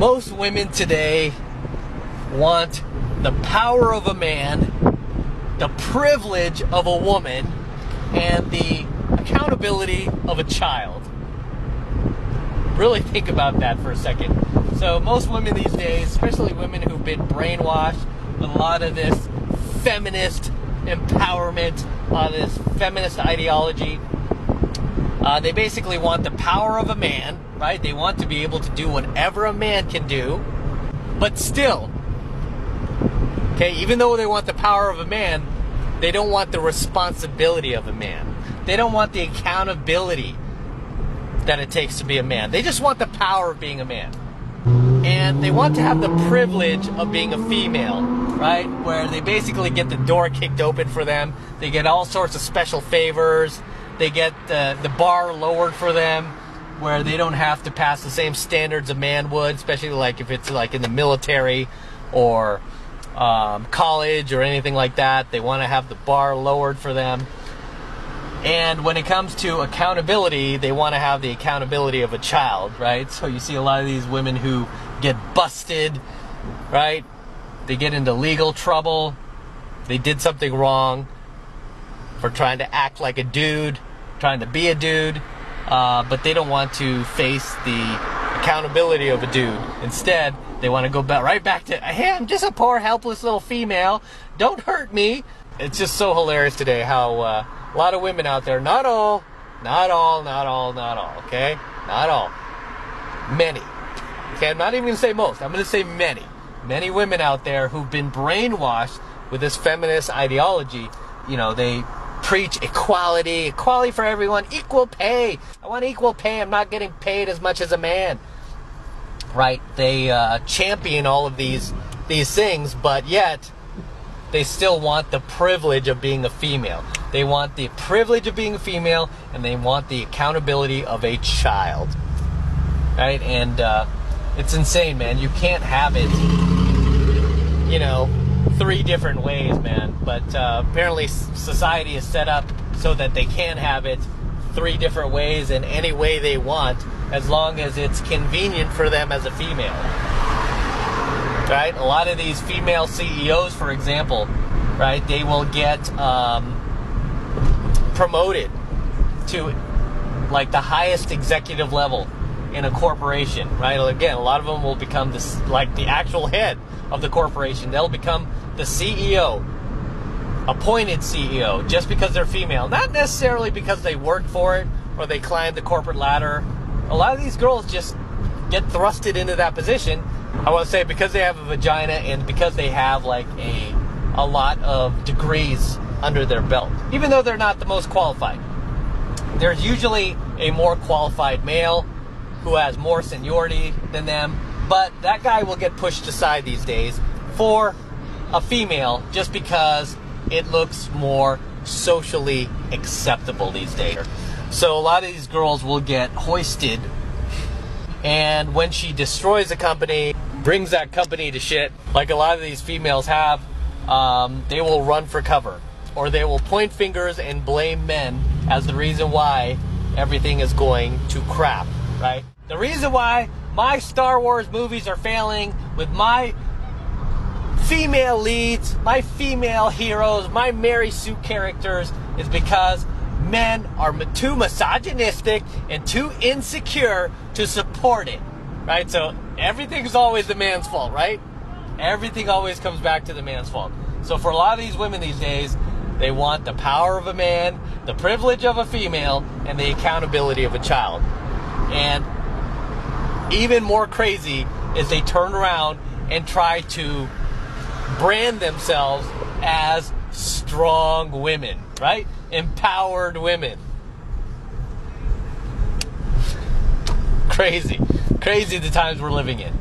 Most women today want the power of a man, the privilege of a woman, and the accountability of a child. Really think about that for a second. So most women these days, especially women who've been brainwashed with a lot of this feminist empowerment, a lot of this feminist ideology, they basically want the power of a man, right? They want to be able to do whatever a man can do, but still, okay, even though they want the power of a man, they don't want the responsibility of a man. They don't want the accountability that it takes to be a man. They just want the power of being a man. And they want to have the privilege of being a female, right? Where they basically get the door kicked open for them. They get all sorts of special favors. They get the bar lowered for them, where they don't have to pass the same standards a man would, especially like if it's like in the military or college or anything like that. They want to have the bar lowered for them. And when it comes to accountability, they want to have the accountability of a child, right? So you see a lot of these women who get busted, right? They get into legal trouble. They did something wrong for trying to act like a dude, trying to be a dude, but they don't want to face the accountability of a dude. Instead, they want to go right back to, hey, I'm just a poor, helpless little female. Don't hurt me. It's just so hilarious today how a lot of women out there, not all, okay? Not all. Many. Okay, I'm not even going to say most. I'm going to say many. Many women out there who've been brainwashed with this feminist ideology. You know, they preach equality for everyone, equal pay. I want equal pay. I'm not getting paid as much as a man. Right? They champion all of these things, but yet they still want the privilege of being a female. They want the privilege of being a female, and they want the accountability of a child. Right? And it's insane, man. You can't have it, you know, three different ways, man. But apparently society is set up so that they can have it three different ways in any way they want, as long as it's convenient for them as a female. Right? A lot of these female CEOs, for example, right, they will get promoted to like the highest executive level in a corporation, right? Again, a lot of them will become this, like the actual head of the corporation. They'll become the CEO, appointed CEO, just because they're female. Not necessarily because they worked for it or they climbed the corporate ladder. A lot of these girls just get thrusted into that position. I want to say because they have a vagina and because they have like a lot of degrees under their belt. Even though they're not the most qualified. There's usually a more qualified male who has more seniority than them, but that guy will get pushed aside these days for a female just because it looks more socially acceptable these days. So a lot of these girls will get hoisted, and when she destroys a company, brings that company to shit, like a lot of these females have, they will run for cover, or they will point fingers and blame men as the reason why everything is going to crap, right? The reason why my Star Wars movies are failing with my female leads, my female heroes, my Mary Sue characters is because men are too misogynistic and too insecure to support it, right? So everything's always the man's fault, right? Everything always comes back to the man's fault. So for a lot of these women these days, they want the power of a man, the privilege of a female, and the accountability of a child. And even more crazy is they turn around and try to brand themselves as strong women, right? Empowered women. Crazy the times we're living in.